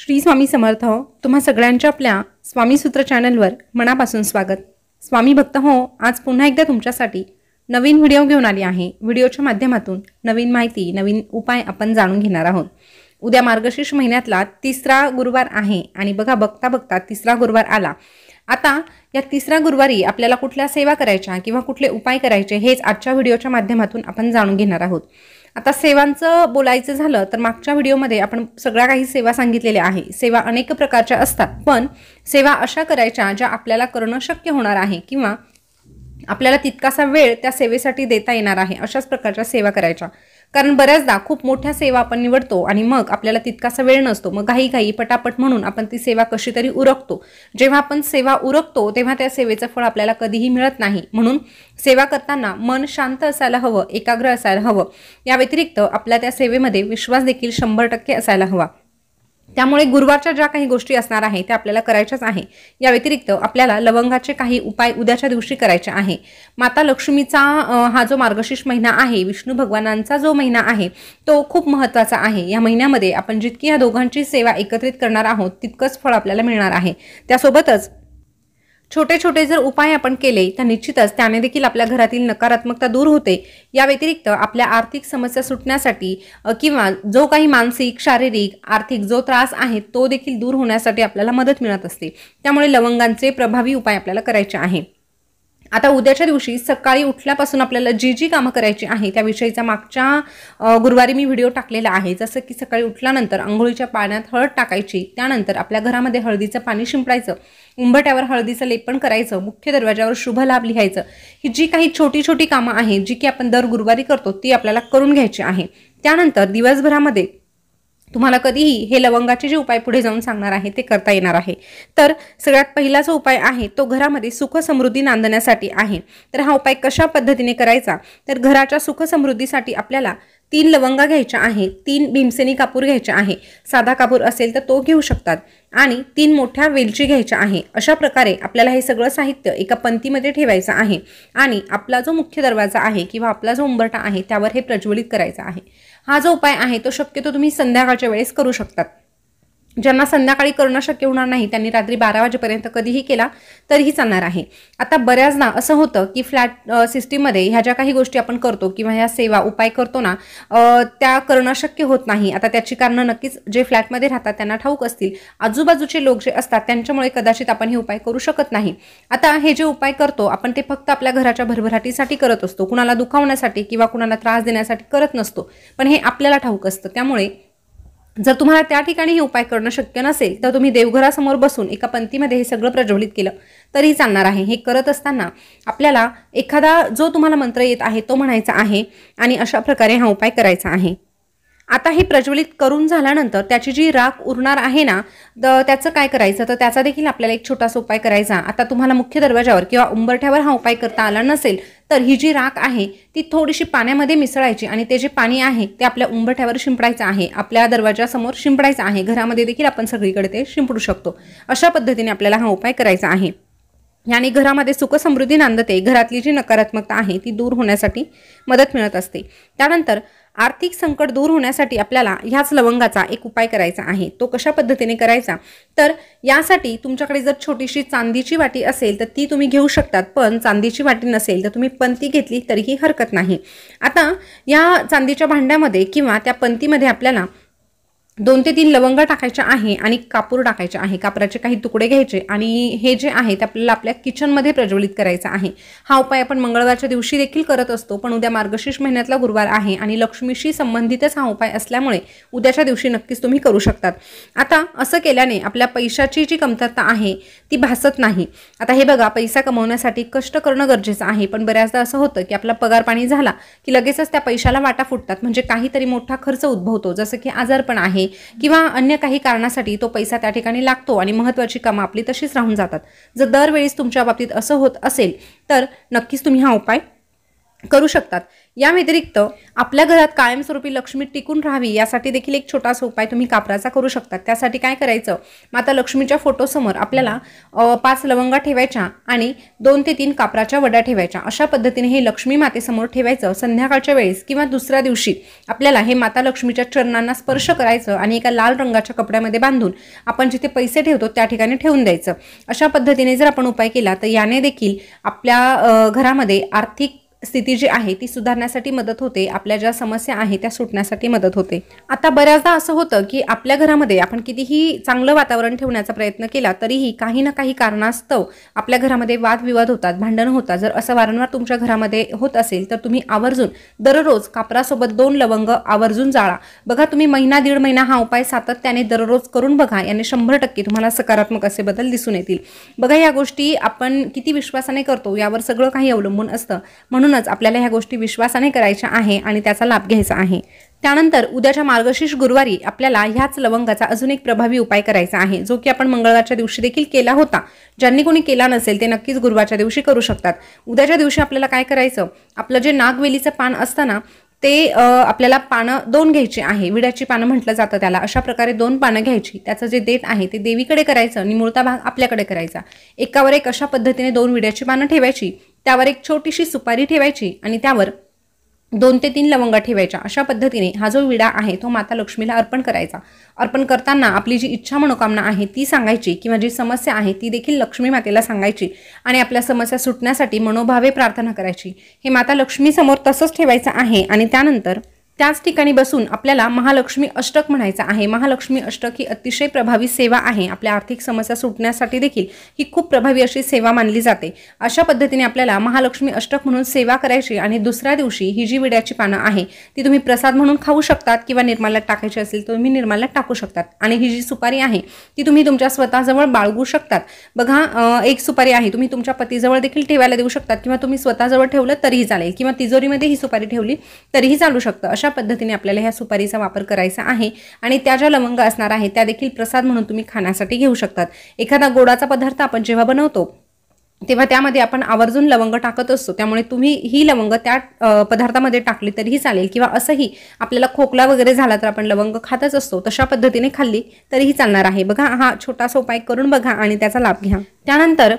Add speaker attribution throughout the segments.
Speaker 1: श्री स्वामी समर्थ हो. तुम्हा सगळ्यांच्या आपल्या स्वामी सूत्र चॅनलवर मनापासून स्वागत. स्वामी भक्त हो, आज पुन्हा एकदा तुमच्यासाठी नवीन व्हिडिओ घेऊन आली आहे. व्हिडिओच्या माध्यमातून नवीन माहिती, नवीन उपाय आपण जाणून घेणार आहोत. उद्या मार्गशीर्ष महिन्यातला तिसरा गुरुवार आहे आणि बघा बघता बघता तिसरा गुरुवार आला. आता या तिसऱ्या गुरुवारी आपल्याला कुठल्या सेवा करायच्या किंवा कुठले उपाय करायचे हेच आजच्या व्हिडिओच्या माध्यमातून आपण जाणून घेणार आहोत. आता सेवांचं बोलायचं झालं तर मागच्या व्हिडिओमध्ये आपण सगळ्या काही सेवा सांगितलेल्या आहे. सेवा अनेक प्रकारच्या असतात, पण सेवा अशा करायच्या ज्या आपल्याला करणं शक्य होणार आहे किंवा आपल्याला तितकासा वेळ त्या सेवेसाठी देता येणार आहे, अशाच प्रकारच्या सेवा करायच्या. कारण बऱ्याचदा खूप मोठ्या सेवा आपण निवडतो आणि मग आपल्याला तितकासा वेळ नसतो, मग घाई पटापट म्हणून आपण ती सेवा कशी तरी उरकतो. जेव्हा आपण सेवा उरकतो तेव्हा त्या सेवेचं फळ आपल्याला कधीही मिळत नाही. म्हणून सेवा करताना मन शांत असायला हवं, एकाग्र असायला हवं. या व्यतिरिक्त आपल्या त्या सेवेमध्ये विश्वास देखील 100% असायला हवा. त्यामुळे गुरुवारच्या ज्या काही गोष्टी असणार आहे त्या आपल्याला करायच्याच आहे. या व्यतिरिक्त आपल्याला लवंगाचे काही उपाय उद्याच्या दिवशी करायचे आहे. माता लक्ष्मीचा हा जो मार्गशीर्ष महिना आहे, विष्णू भगवानांचा जो महिना आहे, तो खूप महत्त्वाचा आहे. या महिन्यामध्ये आपण जितकी या दोघांची सेवा एकत्रित करणार आहोत तितकंच फळ आपल्याला मिळणार आहे. त्यासोबतच छोटे छोटे जर उपाय आपण केले तर निश्चितच त्याने देखील आपल्या घरातील नकारात्मकता दूर होते. या व्यतिरिक्त आपल्या आर्थिक समस्या सुटण्यासाठी किंवा जो काही मानसिक, शारीरिक, आर्थिक जो त्रास आहे तो देखील दूर होण्यासाठी आपल्याला मदत मिळत असते. त्यामुळे लवंगांचे प्रभावी उपाय आपल्याला करायचे आहे. आता उद्याच्या दिवशी सकाळी उठल्यापासून आपल्याला जी कामं करायची आहे त्याविषयीचा मागच्या गुरुवारी मी व्हिडिओ टाकलेला आहे. जसं की सकाळी उठल्यानंतर अंघोळीच्या पाण्यात हळद टाकायची, त्यानंतर आपल्या घरामध्ये हळदीचं पाणी शिंपडायचं, उंबरठ्यावर हळदीचं लेपन करायचं, मुख्य दरवाजावर शुभ लाभ लिहायचं. ही जी काही छोटी छोटी कामं आहेत जी की आपण दर गुरुवारी करतो ती आपल्याला करून घ्यायची आहे. त्यानंतर दिवसभरामध्ये तुम्हाला कधीही हे लवंगाचे जे उपाय पुढे जाऊन सांगणार आहे ते करता येणार आहे. तर सगळ्यात पहिला जो उपाय आहे तो घरामध्ये सुख समृद्धी नांदण्यासाठी आहे. तर हा उपाय कशा पद्धतीने करायचा, तर घराच्या सुख समृद्धीसाठी आपल्याला 3 लवंगा घ्यायच्या आहे, 3 भीमसेनी कापूर घ्यायचा आहे. साधा कापूर असेल तर तो घेऊ शकतात आणि 3 मोठ्या वेलची घ्यायच्या आहे. अशा प्रकारे आपल्याला हे सगळं साहित्य एका पंक्तीमध्ये ठेवायचं आहे आणि आपला जो मुख्य दरवाजा आहे किंवा आपला जो उंबरठा आहे त्यावर हे प्रज्वलित करायचा आहे. हा जो उपाय आहे तो शक्यतो तुम्ही संध्याकाळच्या वेळेस करू शकतात. ज्यांना संध्याकाळी करणं शक्य होणार नाही त्यांनी रात्री 12 वाजेपर्यंत कधीही केला तरीही चालणार आहे. आता बऱ्याचदा असं होतं की फ्लॅट सिस्टीममध्ये ह्या ज्या काही गोष्टी आपण करतो किंवा ह्या सेवा उपाय करतो ना, त्या करणं शक्य होत नाही. आता त्याची कारणं नक्कीच जे फ्लॅटमध्ये राहतात त्यांना ठाऊक असतील. आजूबाजूचे लोक जे असतात त्यांच्यामुळे कदाचित आपण हे उपाय करू शकत नाही. आता हे जे उपाय करतो आपण ते फक्त आपल्या घराच्या भरभराटीसाठी करत असतो, कुणाला दुखावण्यासाठी किंवा कुणाला त्रास देण्यासाठी करत नसतो, पण हे आपल्याला ठाऊक असतं. त्यामुळे जर तुम्हाला त्या ठिकाणी हे उपाय करणं शक्य नसेल तर तुम्ही देवघरासमोर बसून एका पंक्तीमध्ये हे सगळं प्रज्वलित केलं तरी चालणार आहे. हे करत असताना आपल्याला एखादा जो तुम्हाला मंत्र येत आहे तो म्हणायचा आहे आणि अशा प्रकारे हा उपाय करायचा आहे. आता हे प्रज्वलित करून झाल्यानंतर त्याची जी राख उरणार आहे ना, त्याचं काय करायचं, तर त्याचा देखील आपल्याला एक छोटासा उपाय करायचा. आता तुम्हाला मुख्य दरवाजावर किंवा उंबरठ्यावर हा उपाय करता आला नसेल तर ही जी राख आहे ती थोडीशी पाण्यामध्ये मिसळायची आणि ते जे पाणी आहे ते आपल्या उंबरठ्यावर शिंपडायचं आहे, आपल्या दरवाजासमोर शिंपडायचं आहे. घरामध्ये देखील आपण सगळीकडे ते शिंपडू शकतो. अशा पद्धतीने आपल्याला हा उपाय करायचा आहे. याने घरामध्ये सुख समृद्धी नांदते, घरातली जी नकारात्मकता आहे ती दूर होण्यासाठी मदत मिळत असते. त्यानंतर आर्थिक संकट दूर होण्यासाठी आपल्याला ह्याच लवंगाचा एक उपाय करायचा आहे. तो कशा पद्धतीने करायचा, तर यासाठी तुमच्याकडे जर छोटीशी चांदीची वाटी असेल तर ती तुम्ही घेऊ शकतात, पण चांदीची वाटी नसेल तर तुम्ही पंती घेतली तरीही हरकत नाही. आता या चांदीच्या भांड्यामध्ये किंवा त्या पंतीमध्ये आपल्याला 2 ते 3 लवंगा टाकायच्या आहे आणि कापूर टाकायचे आहे. कापराचे काही तुकडे घ्यायचे आणि हे जे आहे ते आपल्याला आपल्या किचनमध्ये प्रज्वलित करायचा आहे. हा उपाय आपण मंगळवारच्या दिवशी देखील करत असतो, पण उद्या मार्गशीर्ष महिन्यातला गुरुवार आहे आणि लक्ष्मीशी संबंधितच हा उपाय असल्यामुळे उद्याच्या दिवशी नक्कीच तुम्ही करू शकतात. आता असं केल्याने आपल्या पैशाची जी कमतरता आहे ती भासत नाही. आता हे बघा, पैसा कमवण्यासाठी कष्ट करणं गरजेचं आहे, पण बऱ्याचदा असं होतं की आपला पगार पाणी झाला की लगेचच त्या पैशाला वाटा फुटतात, म्हणजे काहीतरी मोठा खर्च उद्भवतो, जसं की आजारपण आहे किंवा अन्य काही कारणासाठी तो पैसा त्या ठिकाणी लागतो आणि महत्त्वाची कामं आपली तशीच राहून जातात. जर दरवेळेस तुमच्या बाबतीत असं होत असेल तर नक्कीच तुम्ही हा उपाय करू शकतात। या व्यतिरिक्त आपल्या घरात कायमस्वरूपी लक्ष्मी टिकून राहावी यासाठी देखील एक छोटासा उपाय तुम्ही कापराचा करू शकता। त्यासाठी काय करायचं, माता लक्ष्मीच्या फोटोसमोर आपल्याला 5 लवंगा ठेवायच्या आणि 2 ते 3 कापराच्या वड्या ठेवायच्या। अशा पद्धतीने हे लक्ष्मी मातेसमोर ठेवायचं। संध्याकाळच्या वेळेस किंवा दुसऱ्या दिवशी आपल्याला हे माता लक्ष्मीच्या चरणांना स्पर्श करायचं आणि एका लाल रंगाच्या कपड्यामध्ये बांधून आपण जिथे पैसे ठेवतो त्या ठिकाणी ठेवून द्यायचं। अशा पद्धतीने जर आपण उपाय केला तर याने देखील आपल्या घरामध्ये आर्थिक स्थिती जी आहे ती सुधारण्यासाठी मदत होते, आपल्या ज्या समस्या आहेत त्या सुटण्यासाठी मदत होते। आता बऱ्याचदा असं होतं की आपल्या घरामध्ये आपण कितीही चांगलं वातावरण ठेवण्याचा प्रयत्न केला तरीही काही ना काही कारणास्तव आपल्या घरामध्ये वादविवाद होतात, भांडण होतात। जर असं वारंवार तुमच्या घरामध्ये होत असेल तर तुम्ही आवर्जून दररोज कापरासोबत 2 लवंग आवर्जून जाळा। बघा, तुम्ही महिना दीड महिना हा उपाय सातत्याने दररोज करून बघा, याने 100% तुम्हाला सकारात्मक असे बदल दिसून येतील। बघा, या गोष्टी आपण किती विश्वासाने करतो यावर सगळं काही अवलंबून असतं। म्हणूनच आपल्याला ह्या गोष्टी विश्वासाने करायच्या आहे आणि त्याचा लाभ घ्यायचा आहे। त्यानंतर उद्याच्या मार्गशीर्ष गुरुवारी आपल्याला ह्याच लवंगाचा अजून एक प्रभावी उपाय करायचा आहे, जो की आपण मंगळवारच्या दिवशी देखील केला होता। ज्यांनी कोणी केला नसेल ते नक्कीच गुरुवारच्या दिवशी करू शकतात। उद्याच्या दिवशी आपल्याला काय करायचं, आपलं जे नागवेलीचं पान असतं ना ते आपल्याला पानं 2 घ्यायची आहे। विड्याची पानं म्हटलं जातं त्याला। अशा प्रकारे 2 पानं घ्यायची, त्याचं जे देठ आहे ते देवीकडे करायचं, निमुळता भाग आपल्याकडे करायचा। एकावर एक अशा पद्धतीने 2 विड्याची पानं ठेवायची, त्यावर एक छोटीशी सुपारी ठेवायची आणि त्यावर 2 ते 3 लवंगा ठेवायच्या। अशा पद्धतीने हा जो विडा आहे तो माता लक्ष्मीला अर्पण करायचा। अर्पण करताना आपली जी इच्छा मनोकामना आहे ती सांगायची किंवा जी समस्या आहे ती देखील लक्ष्मी मातेला सांगायची आणि आपल्या समस्या सुटण्यासाठी मनोभावे प्रार्थना करायची। हे माता लक्ष्मी समोर तसंच ठेवायचं आहे आणि त्यानंतर त्याच ठिकाणी बसून आपल्याला महालक्ष्मी अष्टक म्हणायचं आहे। महालक्ष्मी अष्टक ही अतिशय प्रभावी सेवा आहे। आपल्या आर्थिक समस्या सुटण्यासाठी देखील ही खूप प्रभावी अशी सेवा मानली जाते। अशा पद्धतीने आपल्याला महालक्ष्मी अष्टक म्हणून सेवा करायची आणि दुसऱ्या दिवशी ही जी विड्याची पानं आहे ती तुम्ही प्रसाद म्हणून खाऊ शकतात किंवा निर्माल्यात टाकायची असेल तर तुम्ही निर्माल्यात टाकू शकतात। आणि ही जी सुपारी आहे ती तुम्ही तुमच्या स्वतःजवळ बाळगू शकतात। बघा, एक सुपारी आहे तुम्ही तुमच्या पतीजवळ देखील ठेवायला देऊ शकतात किंवा तुम्ही स्वतःजवळ ठेवलं तरीही चालेल किंवा तिजोरीमध्ये ही सुपारी ठेवली तरीही चालू शकतं। अशा पद्धतीने आपल्याला ह्या सुपारीचा वापर करायचा आहे आणि त्या ज्या लवंगा असणार आहे त्या देखील प्रसाद म्हणून तुम्ही खाण्यासाठी घेऊ शकतात। एखादा गोडाचा पदार्थ आपण जेव्हा बनवतो तेव्हा त्यामध्ये आपण आवर्जून लवंग टाकत असतो, त्यामुळे तुम्ही ही लवंग त्या पदार्थामध्ये टाकली तरीही चालेल किंवा असंही आपल्याला खोकला वगैरे झाला तर आपण लवंग खातच असतो, तशा पद्धतीने खाल्ली तरीही चालणार आहे। बघा, हा छोटासा उपाय करून बघा आणि त्याचा लाभ घ्या। त्यानंतर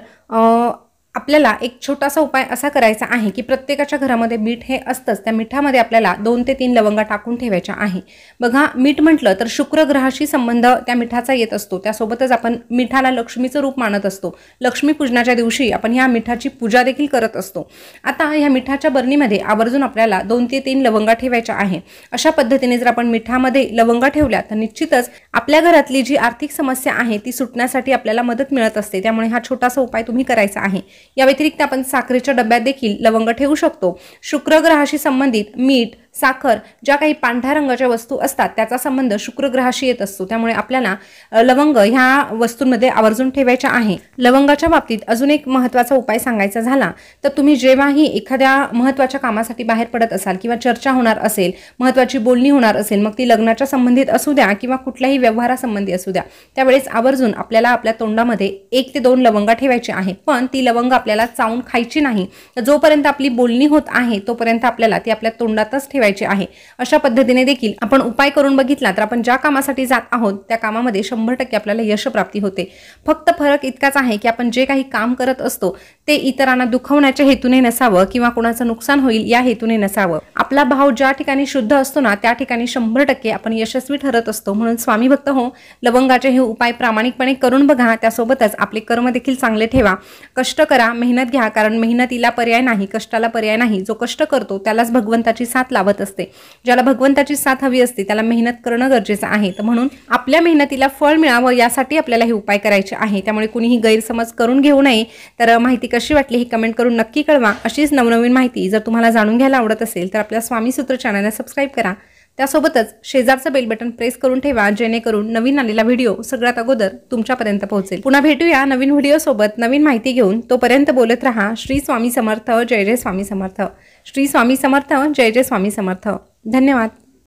Speaker 1: आपल्याला एक छोटासा उपाय असा करायचा आहे की प्रत्येकाच्या घरामध्ये मीठ हे असतंच, त्या मिठामध्ये आपल्याला 2 ते 3 लवंगा टाकून ठेवायच्या आहे। बघा, मीठ म्हटलं तर शुक्र ग्रहाशी संबंध त्या मिठाचा येत असतो, त्यासोबतच आपण मिठाला लक्ष्मीचं रूप मानत असतो। लक्ष्मी पूजनाच्या दिवशी आपण ह्या मिठाची पूजा देखील करत असतो। आता ह्या मिठाच्या बरणीमध्ये आवर्जून आपल्याला 2 ते 3 लवंगा ठेवायच्या आहे। अशा पद्धतीने जर आपण मिठामध्ये लवंगा ठेवल्या तर निश्चितच आपल्या घरातली जी आर्थिक समस्या आहे ती सुटण्यासाठी आपल्याला मदत मिळत असते। त्यामुळे हा छोटासा उपाय तुम्ही करायचा आहे। या व्यतिरिक्त आपण साखरेच्या डब्यात देखील लवंग ठेवू शकतो। शुक्र ग्रहाशी संबंधित मीठ, साखर, ज्या काही पांढऱ्या रंगाच्या वस्तू असतात त्याचा संबंध शुक्र ग्रहाशी येत असतो, त्यामुळे आपल्याला लवंग ह्या वस्तूंमध्ये आवर्जून ठेवायच्या आहे। लवंगाच्या बाबतीत अजून एक महत्त्वाचा उपाय सांगायचा झाला तर तुम्ही जेव्हाही एखाद्या महत्त्वाच्या कामासाठी बाहेर पडत असाल किंवा चर्चा होणार असेल, महत्त्वाची बोलणी होणार असेल, मग ती लग्नाच्या संबंधित असू द्या किंवा कुठल्याही व्यवहारासंबंधी असू द्या, त्यावेळेस आवर्जून आपल्याला आपल्या तोंडामध्ये 1 ते 2 लवंगा ठेवायची आहे। पण ती लवंग आपल्याला चावून खायची नाही। जोपर्यंत आपली बोलणी होत आहे तोपर्यंत आपल्याला ती आपल्या तोंडातच ठेवायची आहे। अशा पद्धतीने देखील आपण उपाय करून बघितला तर आपण ज्या कामासाठी जात आहोत त्या कामामध्ये 100% आपल्याला यश प्राप्ती होते। फक्त फरक इतकाच आहे की आपण जे काही काम करत असतो ते इतरांना दुखवण्याच्या हेतूने नसावं किंवा कोणाचं नुकसान होईल या हेतूने नसावं। आपला भाव ज्या ठिकाणी शुद्ध असतो ना त्या ठिकाणी 100% आपण यशस्वी ठरत असतो। म्हणून स्वामी भक्त हो, लवंगाचे हे उपाय प्रामाणिकपणे करून बघा। त्यासोबतच आपले कर्म देखील चांगले ठेवा, कष्ट करा, मेहनत घ्या, कारण मेहनतीला पर्याय नाही, कष्टाला पर्याय नाही। जो कष्ट करतो त्यालाच भगवंताची साथ लाभत असते। ज्याला भगवंताची साथ हवी असते त्याला मेहनत करणं गरजेचं आहे। तर म्हणून आपल्या मेहनतीला फळ मिळावं यासाठी आपल्याला हे उपाय करायचे आहे। त्यामुळे कुणीही गैरसमज करून घेऊ नये। तर माहिती कशी वाटली ही कमेंट करून नक्की कळवा। अशीच नवनवीन माहिती जर तुम्हाला जाणून घ्यायला आवडत असेल तर आपल्या स्वामी सूत्र चॅनलला सबस्क्राईब करा। त्यासोबतच शेजारचं बेल बटन प्रेस करून ठेवा, जेणेकरून नवीन आलेला व्हिडिओ सगळ्यात अगोदर तुमच्यापर्यंत पोहोचेल। पुन्हा भेटूया नवीन व्हिडिओ सोबत नवीन माहिती घेऊन। तोपर्यंत बोलत रहा श्री स्वामी समर्थ, जय जय स्वामी समर्थ। श्री स्वामी समर्थ, जय जय स्वामी समर्थ। धन्यवाद।